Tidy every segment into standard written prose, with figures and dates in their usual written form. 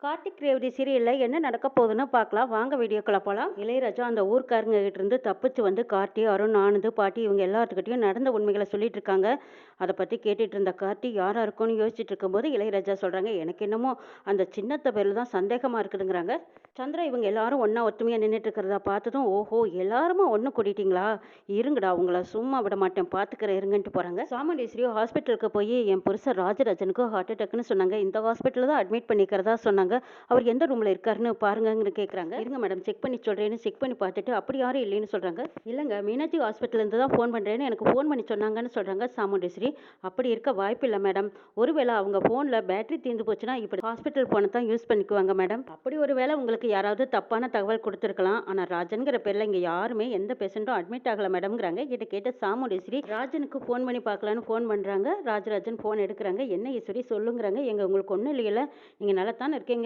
கார்த்திக் ரேவதி சீரியல்ல என்ன நடக்க போகுதுன்னு பார்க்கலாம். வாங்க வீடியோக்குள்ள போலாம். இளையராஜா அந்த ஊர்க்காரங்க கிட்ட இருந்து தப்பிச்சு வந்து கார்த்தி, அருண், ஆனந்து, பாட்டி இவங்க எல்லாத்துக்கிட்டையும் நடந்த உண்மைகளை சொல்லிட்டு இருக்காங்க. அதை பத்தி கேட்டுட்டு இருந்த கார்த்தி யாரா இருக்கும்னு யோசிச்சுட்டு இருக்கும்போது இளையராஜா சொல்றாங்க, எனக்கு என்னமோ அந்த சின்னத்த பேர்ல தான் சந்தேகமா இருக்குதுங்கிறாங்க. சந்திரா இவங்க எல்லாரும் ஒண்ணா ஒத்துமையா நின்றுட்டு இருக்கிறதா பார்த்ததும், ஓஹோ எல்லாருமே ஒண்ணு கூட்டிட்டீங்களா, இருங்கடா உங்களை சும்மா விட மாட்டேன் பார்த்துக்கிறேன் இருங்கன்ட்டு போறாங்க. சாமுண்டீஸ்வரி ஹாஸ்பிட்டலுக்கு போய் என் புருஷன் ராஜராஜனுக்கு ஹார்ட் அட்டாக்னு சொன்னாங்க, இந்த ஹாஸ்பிட்டலில் தான் அட்மிட் பண்ணிக்கிறதா சொன்னாங்க, அவர் எந்த ரூம்ல இருக்காருன்னு பாருங்கன்னு கேட்குறாங்க. இருங்க மேடம் செக் பண்ணி சொல்றேன்னு செக் பண்ணி பார்த்துட்டு அப்படி யாரும் இல்லைன்னு சொல்றாங்க. இல்லைங்க மீனாட்சி ஹாஸ்பிட்டல் இருந்து தான் ஃபோன் பண்றேன்னு எனக்கு ஃபோன் பண்ணி சொன்னாங்கன்னு சொல்றாங்க சாமுண்டேஸ்வரி. அப்படி இருக்க வாய்ப்பு இல்லை மேடம், ஒருவேளை அவங்க ஃபோனில் பேட்டரி தீர்ந்து போச்சுன்னா இப்படி ஹாஸ்பிட்டல் ஃபோனை தான் யூஸ் பண்ணிக்குவாங்க மேடம். அப்படி ஒரு வேளை உங்களுக்கு யாராவது தப்பான தகவல் கொடுத்துருக்கலாம், ஆனால் ராஜன்கிற பேரில் இங்கே யாருமே எந்த பேஷண்ட்டும் அட்மிட் ஆகலை மேடம்ங்கிறாங்க. கிட்ட கேட்ட சாமுண்டேஸ்வரி ராஜனுக்கு ஃபோன் பண்ணி பார்க்கலான்னு ஃபோன் பண்ணுறாங்க. ராஜராஜன் ஃபோன் எடுக்கிறாங்க. என்ன ஈஸ்வரி சொல்லுங்கிறாங்க. எங்க உங்களுக்கு ஒன்றும் இல்லையில, நீங்கள் நல்லா தானே இருக்கீங்கிறாங்க.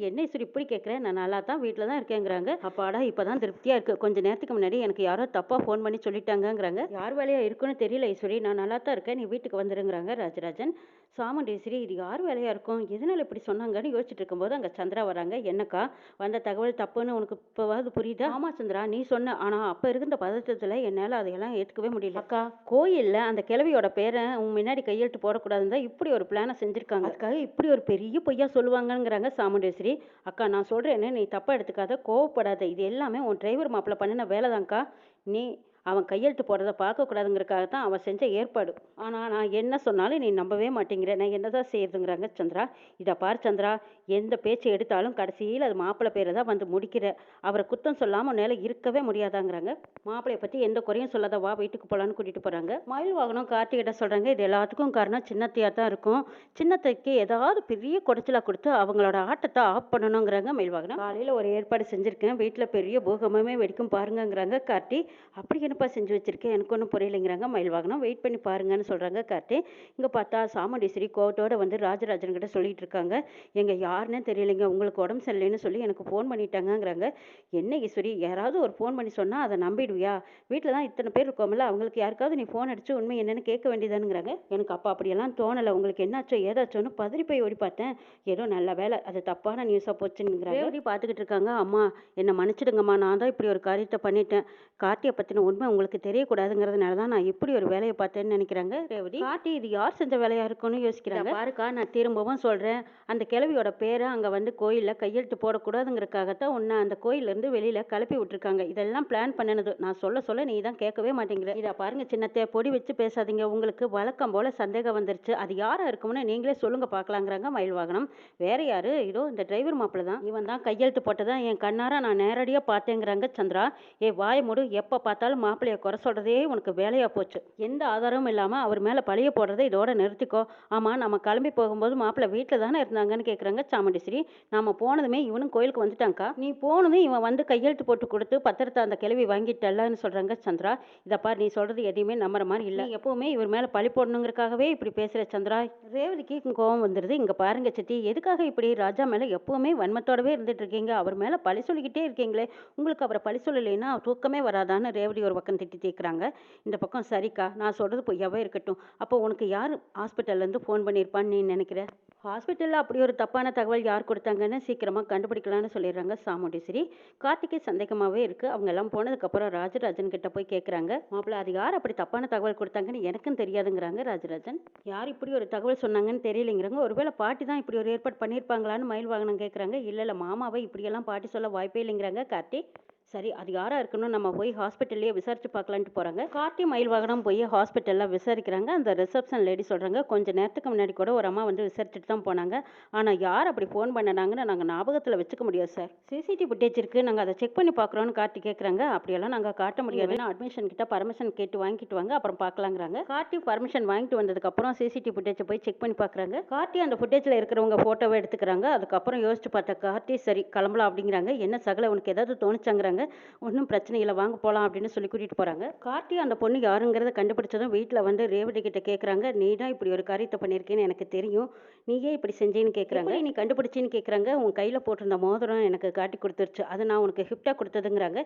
என்ன ஈஸ்வரி இப்படி கேட்குறேன், நான் நல்லா தான் வீட்டில் தான் இருக்கேங்கிறாங்க. அப்பாடா இப்போ தான் திருப்தியாக இருக்குது, கொஞ்சம் நேரத்துக்கு முன்னாடி எனக்கு யாரோ தப்பாக ஃபோன் பண்ணி சொல்லிட்டாங்கங்கிறாங்க. யார் வேலையாக இருக்குன்னு தெரியல ஈஸ்வரி, நான் நல்லா தான் இருக்கேன், நீ வீட்டுக்கு வந்துருங்கிறாங்க ராஜராஜன். சாமுண்டேஸ்வரி இது யார் வேலையாக இருக்கும், எதனால இப்படி சொன்னாங்கன்னு யோசிச்சுட்டு இருக்கும்போது அங்கே சந்திரா வராங்க. என்னக்கா வந்த தகவல் தப்புன்னு உனக்கு இப்போவாது புரியுதா? ஆமாம் சந்திரா நீ சொன்ன, ஆனால் அப்போ இருந்த பதட்டத்தில் என்னால் அதையெல்லாம் ஏற்றுக்கவே முடியல. அக்கா கோயிலில் அந்த கிழவியோட பேரை உன் முன்னாடி கையெழுத்து போடக்கூடாதுன்னு தான் இப்படி ஒரு பிளானை செஞ்சுருக்காங்க, அதுக்காக இப்படி ஒரு பெரிய பொய்யா சொல்லுவாங்கங்கிறாங்க சாமுண்டேஸ்வரி. அக்கா நான் சொல்கிறேன்னு நீ தப்பாக எடுத்துக்காத, கோவப்படாத, இது எல்லாமே உன் டிரைவர் மாப்பிள்ளை பண்ணின வேலை தான்க்கா, நீ அவன் கையெழுத்து போடுறத பார்க்கக்கூடாதுங்கிறக்காக தான் அவன் செஞ்ச ஏற்பாடு. ஆனால் நான் என்ன சொன்னாலும் நீ நம்பவே மாட்டேங்கிற, நான் என்னதான் செய்யறதுங்கிறாங்க சந்திரா. இதை பார் சந்திரா, எந்த பேச்சு எடுத்தாலும் கடைசியில் அது மாப்பிள்ளை பேரை தான் வந்து முடிக்கிற, அவரை குத்தம் சொல்லாமல் உன்னால இருக்கவே முடியாதாங்கிறாங்க. மாப்பிள்ளையை பற்றி எந்த குறையும் சொல்லாத, வா வீட்டுக்கு போகலான்னு கூட்டிகிட்டு போகிறாங்க. மயில் வாகனம் கார்த்திகிட்ட சொல்கிறாங்க, இது எல்லாத்துக்கும் காரணம் சின்னத்தையாக தான் இருக்கும், சின்னத்தைக்கு ஏதாவது பெரிய குடைச்சலாக கொடுத்து அவங்களோட ஆட்டத்தை ஆஃப் பண்ணணுங்கிறாங்க மயில் வாகனம். காலையில் ஒரு ஏற்பாடு செஞ்சுருக்கேன், வீட்டில் பெரிய பூகம்பமே வெடிக்கும் பாருங்கங்கிறாங்க கார்த்தி. அப்படி என்னப்பா செஞ்சு வச்சிருக்கேன், எனக்கு ஒன்றும் புரியலைங்கிறாங்க மயில் வாகனம். வெயிட் பண்ணி பாருங்கன்னு சொல்கிறாங்க கார்த்தி. இங்கே பார்த்தா சாமுண்டீஸ்வரி கோவத்தோடு வந்து ராஜராஜன் கிட்ட சொல்லிட்டு இருக்காங்க, எங்க யாருன்னே தெரியலைங்க, உங்களுக்கு உடம்பு சரியில்லைன்னு சொல்லி எனக்கு ஃபோன் பண்ணிட்டாங்கங்கிறாங்க. என்ன ஈஸ்வரி யாராவது ஒரு ஃபோன் பண்ணி சொன்னால் அதை நம்பிடுவியா, வீட்டில் தான் இத்தனை பேர் இருக்கோம்ல, அவங்களுக்கு யாருக்காவது நீ ஃபோன் அடிச்சு உண்மை என்னன்னு கேட்க வேண்டியதானுங்கிறாங்க. எனக்கு அப்போ அப்படியெல்லாம் தோணலை, உங்களுக்கு என்னாச்சோ ஏதாச்சோன்னு பதறி போய் ஓடி பார்த்தேன், ஏதோ நல்ல வேலை அது தப்பான நியூஸாக போச்சுங்கிறாங்க. எப்படி பார்த்துக்கிட்டு இருக்காங்க. அம்மா என்னை மன்னிச்சிடுங்கம்மா, நான் தான் இப்படி ஒரு காரியத்தை பண்ணிட்டேன், கார்த்தியை பற்றின உண்மை உங்களுக்கு தெரியக்கூடாதுங்கிறதுனால தான் நான் இப்படி ஒரு வேலையை பார்த்தேன்னு நினைக்கிறாங்க ரேவதி. கார்த்தி இது யார் செஞ்ச வேலையா இருக்கும்னு யோசிக்கிறாங்க. பாருக்கா நான் திரும்பவும் சொல்கிறேன், அந்த கிழவியோட பேரை அங்கே வந்து கோயிலில் கையெழுத்து போடக்கூடாதுங்கிறதுக்காகத்தான் உன்னை அந்த கோயிலேருந்து வெளியில் கிளப்பி விட்டுருக்காங்க, இதெல்லாம் பிளான் பண்ணினது, நான் சொல்ல சொல்ல நீ தான் கேட்கவே மாட்டேங்கிற. இதை பாருங்க சின்னத்தை பொடி வச்சு பேசாதீங்க, உங்களுக்கு வழக்கம் போல் சந்தேகம் வந்துருச்சு, அது யாராக இருக்கும்னு நீங்களே சொல்லுங்க பார்க்கலாங்கிறாங்க மயில் வாகனம். வேற யாரு, இதோ இந்த டிரைவர் மாப்பிள்ள தான், இவன் தான் கையெழுத்து போட்டதான் என் கண்ணார நான் நேரடியாக பார்த்தேங்கிறாங்க சந்திரா. ஏ வாய மூடு, எப்போ பார்த்தாலும் மாப்பிள்ளைய குறை சொல்கிறதே உனக்கு வேலையாக போச்சு, எந்த ஆதாரமும் இல்லாமல் அவர் மேலே பழிய போடுறதை இதோட நிறுத்திக்கோ. ஆமாம் நம்ம கிளம்பி போகும்போது மாப்பிள்ளை வீட்டில் தானே இருந்தாங்கன்னு கேட்குறாங்க சாமுண்டீஸ்வரி. நாம போனதுமே இவனும் கோயிலுக்கு வந்துட்டாங்க்கா, நீ போனதும் இவன் வந்து கையெழுத்து போட்டு கொடுத்து பத்திரத்தை அந்த கிழவி வாங்கிட்டல்லன்னு சொல்கிறாங்க சந்திரா. இதை பார் நீ சொல்கிறது எதையுமே நம்புற மாதிரி இல்லை, எப்போவுமே இவர் மேலே பழி போடணுங்கிறக்காகவே இப்படி பேசுகிற சந்திரா. ரேவதிக்கு கோவம் வந்துடுது. இங்கே பாருங்க சித்தி, எதுக்காக இப்படி ராஜா மேலே எப்போவுமே வன்மத்தோடவே இருந்துட்டு இருக்கீங்க, அவர் மேலே பழி சொல்லிக்கிட்டே இருக்கீங்களே, உங்களுக்கு அவரை பழி சொல்லலைன்னா தூக்கமே வராதான்னு ரேவதி ஒரு பக்கம் திட்டி தீர்க்குறாங்க. இந்த பக்கம் சரிக்கா நான் சொல்கிறது பொய்யாவே இருக்கட்டும், அப்போ உனக்கு யார் ஹாஸ்பிட்டல்லேருந்து ஃபோன் பண்ணியிருப்பான்னு நீ நினைக்கிற, ஹாஸ்பிட்டலில் அப்படி ஒரு தப்பான தகவல் யார் கொடுத்தாங்கன்னு சீக்கிரமாக கண்டுபிடிக்கலான்னு சொல்லிடுறாங்க சாமுண்டீஸ்வரி. கார்த்திகை சந்தேகமாகவே இருக்குது. அவங்க எல்லாம் போனதுக்கப்புறம் ராஜராஜன் கிட்ட போய் கேட்குறாங்க, மாப்பிள்ள அது யார் அப்படி தப்பான தகவல் கொடுத்தாங்கன்னு எனக்கும் தெரியாதுங்கிறாங்க ராஜராஜன். யார் இப்படி ஒரு தகவல் சொன்னாங்கன்னு தெரியலைங்கிறாங்க. ஒருவேளை பாட்டி தான் இப்படி ஒரு ஏற்பாடு பண்ணியிருப்பாங்களான்னு மயில் வாகனம் கேட்குறாங்க. இல்லை மாமாவை இப்படியெல்லாம் பாட்டி சொல்ல வாய்ப்பே இல்லைங்கிறாங்க கார்த்தி. சரி அது யாராக இருக்கணும், நம்ம போய் ஹாஸ்பிட்டல்லையே விசாரிச்சு பார்க்கலான்ட்டு போகிறாங்க. கார்த்தி மயில் வாகனம் போய் ஹாஸ்பிட்டலில் விசாரிக்கிறாங்க. அந்த ரிசப்ஷன் லேடி சொல்கிறாங்க, கொஞ்சம் நேரத்துக்கு முன்னாடி கூட ஒரு அம்மா வந்து விசாரிச்சுட்டு தான் போனாங்க, ஆனால் யார் அப்படி ஃபோன் பண்ணினாங்கன்னு நாங்கள் ஞாபகத்தில் வச்சுக்க முடியாது சார், சிசிடிவி ஃபுட்டேஜ் இருக்குது, நாங்கள் அதை செக் பண்ணி பார்க்குறோன்னு கார்த்தி கேட்குறாங்க. அப்படியெல்லாம் நாங்கள் காட்ட முடியாதுன்னா அட்மிஷன் கிட்ட பர்மிஷன் கேட்டு வாங்கிட்டு வாங்க, அப்புறம் பார்க்கலாங்கிறாங்க. கார்த்தி பர்மிஷன் வாங்கிட்டு வந்ததுக்கப்புறம் சிசிடிவி ஃபுட்டேஜை போய் செக் பண்ணி பார்க்குறாங்க. கார்த்தி அந்த ஃபுட்டேஜில் இருக்கிறவங்க ஃபோட்டோவை எடுத்துக்கிறாங்க. அதுக்கப்புறம் யோசிச்சு பார்த்த கார்த்தி சரி கிளம்பலாம் அப்படிங்கிறாங்க. என்ன சகல உனக்கு ஏதாவது தோணுச்சாங்கிறாங்க சொல்கிறாங்க. ஒன்றும் பிரச்சனை இல்லை, வாங்க போகலாம் அப்படின்னு சொல்லி கூட்டிகிட்டு போகிறாங்க. கார்த்தி அந்த பொண்ணு யாருங்கிறத கண்டுபிடிச்சதும் வீட்டில் வந்து ரேவதி கிட்ட கேட்குறாங்க. நீ தான் இப்படி ஒரு காரியத்தை பண்ணியிருக்கேன்னு எனக்கு தெரியும், நீ ஏன் இப்படி செஞ்சேன்னு கேட்குறாங்க. நீ கண்டுபிடிச்சின்னு கேட்குறாங்க. உன் கையில் போட்டிருந்த மோதிரம் எனக்கு காட்டி கொடுத்துருச்சு, அதை நான் உனக்கு கிஃப்டாக கொடுத்ததுங்கிறாங்க.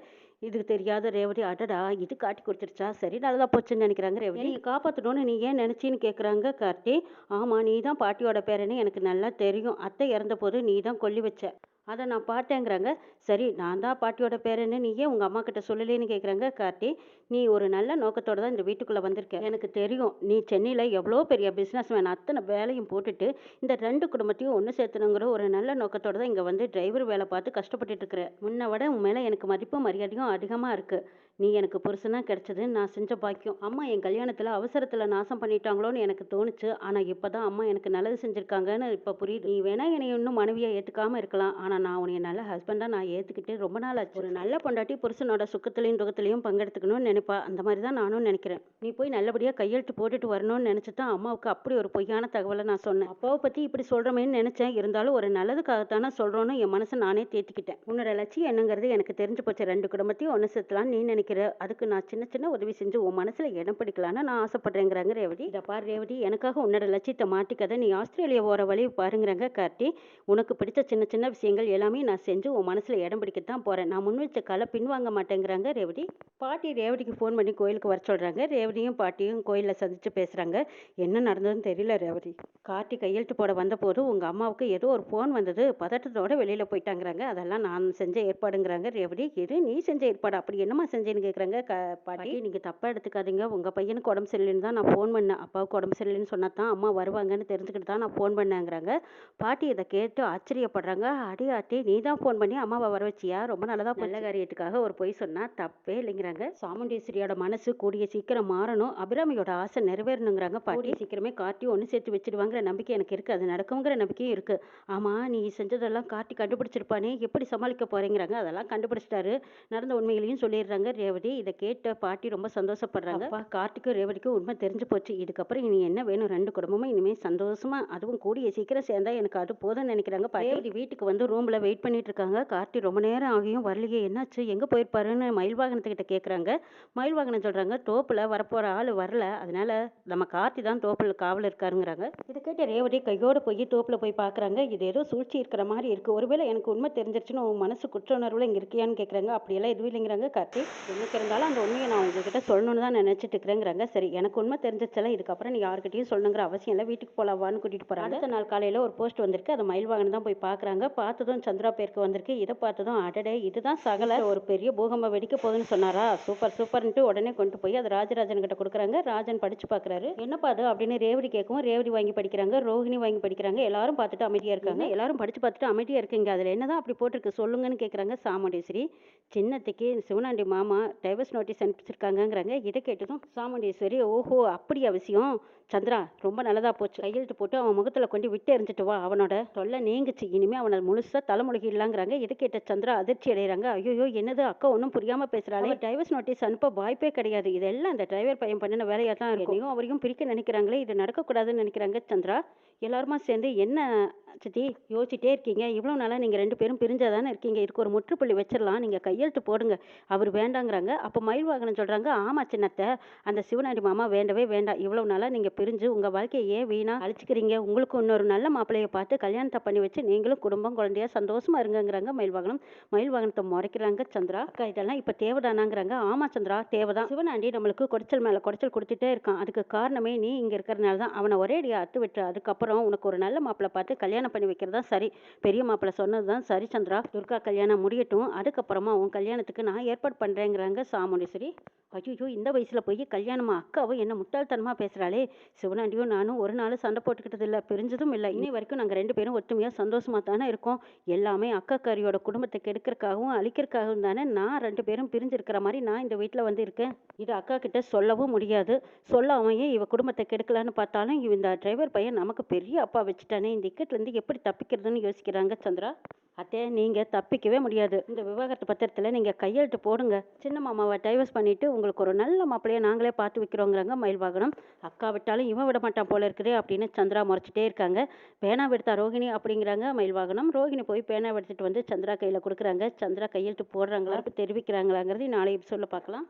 இதுக்கு தெரியாத ரேவதி, அடடா இது காட்டி கொடுத்துருச்சா, சரி நல்லதா போச்சுன்னு நினைக்கிறாங்க ரேவதி. நீ காப்பாற்றணும்னு நீ ஏன் நினச்சின்னு கேட்குறாங்க கார்த்தி. ஆமாம், நீ தான் பாட்டியோட பேரன்னு எனக்கு நல்லா தெரியும், அத்தை இறந்தபோது நீ தான் கொல்லி வச்ச, அதை நான் பார்த்தேங்கிறாங்க. சரி, நான் தான் பாட்டியோட பேரன்னு நீ ஏன் உங்கள் அம்மா கிட்ட சொல்லலேன்னு கேட்குறாங்க கார்த்தி. நீ ஒரு நல்ல நோக்கத்தோடு தான் இந்த வீட்டுக்குள்ளே வந்திருக்க, எனக்கு தெரியும். நீ சென்னையில் எவ்வளோ பெரிய பிஸ்னஸ் மேன், அத்தனை வேலையும் போட்டுட்டு இந்த 2 குடும்பத்தையும் ஒன்று சேர்த்தணுங்கிற ஒரு நல்ல நோக்கத்தோடு தான் இங்கே வந்து டிரைவர் வேலை பார்த்து கஷ்டப்பட்டுட்டு இருக்கிற. முன்ன விட உன் மேலே எனக்கு மதிப்பும் மரியாதையும் அதிகமாக இருக்குது. நீ எனக்கு புருஷனாக கிடைச்சது நான் செஞ்ச பாக்கியம். அம்மா என் கல்யாணத்தில் அவசரத்தில் நாசம் பண்ணிட்டாங்களோன்னு எனக்கு தோணுச்சு. ஆனால் இப்போ தான் அம்மா எனக்கு நல்லது செஞ்சுருக்காங்கன்னு இப்போ புரியுது. நீ வேணா என்னை இன்னும் மனைவியாக ஏற்றுக்காமல் இருக்கலாம், ஆனால் நான் உன்னை நல்ல ஹஸ்பண்டாக நான் ஏற்றுக்கிட்டு ரொம்ப நாள் ஆச்சு. ஒரு நல்ல பொண்டாட்டி புருஷனோட சுக்கத்துலையும் துக்கத்துலையும் பங்கெடுத்துக்கணும்னு நினைப்பா. அந்த மாதிரி தான் நானும் நினைக்கிறேன். நீ போய் நல்லபடியாக கையெழுத்து போட்டுட்டு வரணும்னு நினச்சி தான் அம்மாவுக்கு அப்படி ஒரு பொய்யான தகவலை நான் சொன்னேன். அப்பாவை பற்றி இப்படி சொல்கிறோமேன்னு நினச்சேன். இருந்தாலும் ஒரு நல்லதுக்காகத்தானே சொல்கிறோன்னு என் மனசை நானே தேத்திக்கிட்டேன். உன்னோட லட்சியம் என்னங்கிறது எனக்கு தெரிஞ்சு போச்சு. 2 குடும்பத்தையும் ஒன்று சேர்த்தலான்னு நீ நினைக்கிற, அதுக்கு நான் சின்ன சின்ன உதவி செஞ்சு உன் மனசுல இடம் பிடிக்கலான்னு நான் ஆசைப்படுறேங்கிறாங்க ரேவதி. இதை பாரு ரேவதி, எனக்காக உன்னோட லட்சியத்தை மாட்டிக்கதை, நீ ஆஸ்திரேலியா போகிற வழி பாருங்கிறாங்க கார்த்தி. உனக்கு பிடிச்ச சின்ன சின்ன விஷயங்கள் எல்லாமே நான் செஞ்சு உன் மனசுல இடம் பிடிக்கத்தான் போறேன், நான் முன் வச்ச காலை பின்வாங்க மாட்டேங்கிறாங்க ரேவதி. பாட்டி ரேவதிக்கு ஃபோன் பண்ணி கோயிலுக்கு வர சொல்றாங்க. ரேவதியும் பாட்டியும் கோயிலில் சந்திச்சு பேசுறாங்க. என்ன நடந்ததுன்னு தெரியல ரேவதி. கார்த்தி கையெழுத்து போட வந்த போது உங்க அம்மாவுக்கு ஏதோ ஒரு ஃபோன் வந்தது, பதட்டத்தோட வெளியில போயிட்டாங்கிறாங்க. அதெல்லாம் நான் செஞ்ச ஏற்பாடுங்கிறாங்க ரேவதி. இது நீ செஞ்ச ஏற்பாடு, அப்படி என்னமா செஞ்சேன்னு கேட்குறாங்க பாட்டி. நீங்க தப்பா எடுத்துக்காதீங்க, உங்க பையனுக்கு உடம்பு சரியில்லைன்னு தான் நான் ஃபோன் பண்ணேன். அப்பாவுக்கு உடம்பு சரியில்லைன்னு சொன்னா தான் அம்மா வருவாங்கன்னு தெரிஞ்சுக்கிட்டு தான் நான் ஃபோன் பண்ணேங்கிறாங்க. பாட்டி இதை கேட்டு ஆச்சரியப்படுறாங்க. அடி ஆட்டி, நீ தான் ஃபோன் பண்ணி அம்மாவை வர வச்சியா, ரொம்ப நல்லதா, நல்ல காரியத்துக்காக ஒரு பொய் சொன்னா தப்பே இல்லைங்கிறாங்க. சாமுண்டீஸ்வரியோட மனசு கூடிய சீக்கிரம் மாறணும், அபிராமியோட ஆசை நிறைவேறணுங்கிறாங்க பாட்டி. சீக்கிரமே கார்த்தி ஒன்று சேர்த்து வச்சிடுவாங்கிற நம்பிக்கை எனக்கு இருக்கு, அது நடக்குங்கிற நம்பிக்கையும் இருக்கு. ஆமா, நீ செஞ்சதெல்லாம் கார்த்தி கண்டுபிடிச்சிருப்பானே, எப்படி சமாளிக்க போறேங்கிறாங்க. அதெல்லாம் கண்டுபிடிச்சிட்டாரு, நடந்த உண்மைகளையும் சொல்லிடுறாங்க ரேவதி. இதை கேட்ட பாட்டி ரொம்ப சந்தோஷப்படுறாங்க. அப்பா, கார்த்திக்கும் ரேவதிக்கும் உண்மை தெரிஞ்சு போச்சு. இதுக்கப்புறம் இனி என்ன வேணும், 2 குடும்பமும் இனிமேல் சந்தோஷமா, அதுவும் கூடிய சீக்கிரம் சேர்ந்தா எனக்கு அது போதும்னு நினைக்கிறாங்க பாட்டி. ரேவதி வீட்டுக்கு வந்து ரூம்ல வெயிட் பண்ணிட்டு இருக்காங்க. கார்த்தி ரொம்ப நேரம் ஆகியும் வரலையே, என்னாச்சு, எங்க போயிருப்பாருன்னு மயில் வாகனத்துக்கிட்ட கேட்குறாங்க. மயில் வாகனம் சொல்றாங்க, தோப்புல வரப்போற ஆள் வரல, அதனால நம்ம கார்த்தி தான் தோப்புல காவல் இருக்காருங்கிறாங்க. இதை கேட்ட ரேவதி கையோடு போய் தோப்புல போய் பார்க்குறாங்க. இது ஏதோ சூழ்ச்சி இருக்கிற மாதிரி இருக்கு, ஒருவேளை எனக்கு உண்மை தெரிஞ்சிருச்சுன்னு உன் மனசு குற்ற உணர்வுல இங்கே இருக்கியான்னு கேட்குறாங்க. அப்படியெல்லாம் எதுவும் இல்லைங்கிறாங்க கார்த்தி. எனக்கு இருந்தாலும் அந்த உண்மையை நான் உங்ககிட்ட சொல்லணும்னு தான் நினைச்சிட்டு இருக்கிறேங்கிறாங்க. சரி, எனக்கு உண்மை தெரிஞ்சிச்செல்லாம், இதுக்கப்புறம் நீ யாருக்கிட்டையும் சொல்லணுங்கிற அவசியம் இல்லை, வீட்டுக்கு போகலாவான்னு கூட்டிட்டு போறாங்க. அடுத்த நாள் காலையில் ஒரு போஸ்ட் வந்திருக்கு, அதை மயில் வாகனம் தான் போய் பார்க்குறாங்க. பார்த்ததும் சந்திரா பேருக்கு வந்திருக்கு. இதை பார்த்ததும் அடடே, இதுதான் சகல ஒரு பெரிய பூகம்பம் வெடிக்க போகுதுன்னு சொன்னாரா, சூப்பர் சூப்பர்ன்ட்டு உடனே கொண்டு போய் அதை ராஜராஜன் கிட்ட கொடுக்குறாங்க. ராஜன் படிச்சு பார்க்குறாரு. என்னப்பா அது அப்படின்னு ரேவதி கேட்கவும், ரேவதி வாங்கி படிக்கிறாங்க, ரோஹிணி வாங்கி படிக்கிறாங்க. எல்லாரும் பார்த்துட்டு அமைதியா இருக்காங்க. எல்லாரும் படிச்சு பார்த்துட்டு அமைதியா இருக்கீங்க, அதில் என்னதான் அப்படி போட்டிருக்கு சொல்லுங்கன்னு கேட்குறாங்க சாமுண்டீஸ்வரி. சின்னத்துக்கு சிவனாண்டி மாமா டைவர்ஸ் நோட்டீஸ் அனுப்பிச்சிருக்காங்கங்கிறாங்க. இதை கேட்டதும் சாமுண்டீஸ்வரி, ஓஹோ அப்படியா விஷயம், சந்திரா ரொம்ப நல்லதா போச்சு, கையெழுத்து போட்டு அவன் முகத்துல கொண்டு விட்டு எரிஞ்சிட்டு வா, அவனோட தொல்லை நீங்குச்சு, இனிமே அவனை முழுசா தலைமுழுகிடலாங்கிறாங்க. இதை கேட்ட சந்திரா அதிர்ச்சி அடைகிறாங்க. ஐயோ என்னது, அக்கா ஒன்றும் புரியாம பேசுறாளே, டைவர்ஸ் நோட்டீஸ் அனுப்ப வாய்ப்பே கிடையாது, இதெல்லாம் அந்த டிரைவர் பையன் பண்ணின வேலையா தான் இருக்கும், அவரையும் பிரிக்க நினைக்கிறாங்களே, இது நடக்கக்கூடாதுன்னு நினைக்கிறாங்க சந்திரா. எல்லாருமா சேர்ந்து என்ன சித்தி யோசிச்சிட்டே இருக்கீங்க, இவ்வளோ நாளாக நீங்கள் 2 பேரும் பிரிஞ்சாதானே இருக்கீங்க, இதுக்கு ஒரு முற்றுப்புள்ளி வச்சிடலாம், நீங்கள் கையெழுத்து போடுங்க, அவர் வேண்டாங்கிறாங்க. அப்போ மயில் வாகனம் சொல்கிறாங்க, ஆமாம் சின்னத்தை, அந்த சிவனாண்டி மாமா வேண்டவே வேண்டாம், இவ்வளோ நாளாக நீங்கள் பிரிஞ்சு உங்கள் வாழ்க்கையை ஏன் வீணா அழிச்சிக்கிறீங்க, உங்களுக்கு இன்னொரு நல்ல மாப்பிள்ளையை பார்த்து கல்யாணத்தை பண்ணி வச்சு நீங்களும் குடும்பம் குழந்தையா சந்தோஷமா இருங்கிறாங்க மயில் வாகனம். மயில் வாகனத்தை முறைக்கிறாங்க சந்திரா. அக்கா இதெல்லாம் இப்போ தேவைதானாங்கிறாங்க. ஆமாம் சந்திரா தேவைதான், சிவனாண்டி நம்மளுக்கு குடைச்சல் மேலே குடைச்சல் கொடுத்துட்டே இருக்கான், அதுக்கு காரணமே நீ இங்கே இருக்கிறதுனால தான், அவனை ஒரே அடியாக அத்து விட்டு அதுக்கப்புறம் உனக்கு ஒரு நல்ல மாப்பிள்ளை பார்த்து கல்யாணம் பண்ணி வைக்கிறதா சரி, பெரிய மாப்பிள்ளை சொன்னது தான் சரி சந்திரா, துர்கா கல்யாணம் முடியட்டும், அதுக்கப்புறமா உன் கல்யாணத்துக்கு நான் ஏற்பாடு பண்ணுறேங்கிறாங்க சாமுண்டீஸ்வரி. ஐயோ இந்த வயசுல போய் கல்யாணமா, அக்காவும் என்ன முட்டாள்தனமா பேசுறாளே, சிவனாண்டியும் நானும் ஒரு நாள் சண்டை போட்டுக்கிட்டது இல்லை, பிரிஞ்சதும் இல்லை, இன்னை வரைக்கும் நாங்கள் 2 பேரும் ஒற்றுமையா சந்தோஷமா தானே இருக்கோம், எல்லாமே அக்காக்காரியோட குடும்பத்தை கெடுக்கிறதுக்காகவும் அழிக்கிறதுக்காகவும் தானே நான் 2 பேரும் பிரிஞ்சிருக்கிற மாதிரி நான் இந்த வீட்டில் வந்து இருக்கேன், இது அக்கா கிட்ட சொல்லவும் முடியாது, சொல்ல அவன் ஏன் இவ குடும்பத்தை கெடுக்கலான்னு பார்த்தாலும் இந்த டிரைவர் பையன் நமக்கு பெரிய அப்பா வச்சுட்டானே, இந்த இக்கட்டுலேருந்து எப்படி தப்பிக்கிறதுன்னு யோசிக்கிறாங்க சந்திரா. அத்தே, நீங்கள் தப்பிக்கவே முடியாது. இந்த விவாகரத்து பத்திரத்தில் நீங்கள் கையெழுத்து போடுங்க. சின்ன மாமாவை டைவர்ஸ் பண்ணிவிட்டு உங்களுக்கு ஒரு நல்ல மாப்பிள்ளையை நாங்களே பார்த்து வைக்கிறோங்கிறாங்க மயில்வாகனம். அக்கா விட்டாலும் இவன் விட மாட்டான் போல இருக்குது அப்படின்னு சந்திரா முறைச்சிட்டே இருக்காங்க. பேனா எடுத்தா ரோகிணி அப்படிங்கிறாங்க மயில்வாகனம். ரோகிணி போய் பேனா எடுத்துகிட்டு வந்து சந்திரா கையில் கொடுக்குறாங்க. சந்திரா கையெழுத்து போடுறாங்களா தெரிவிக்கிறாங்களாங்கிறது நாளை சொல்ல பார்க்கலாம்.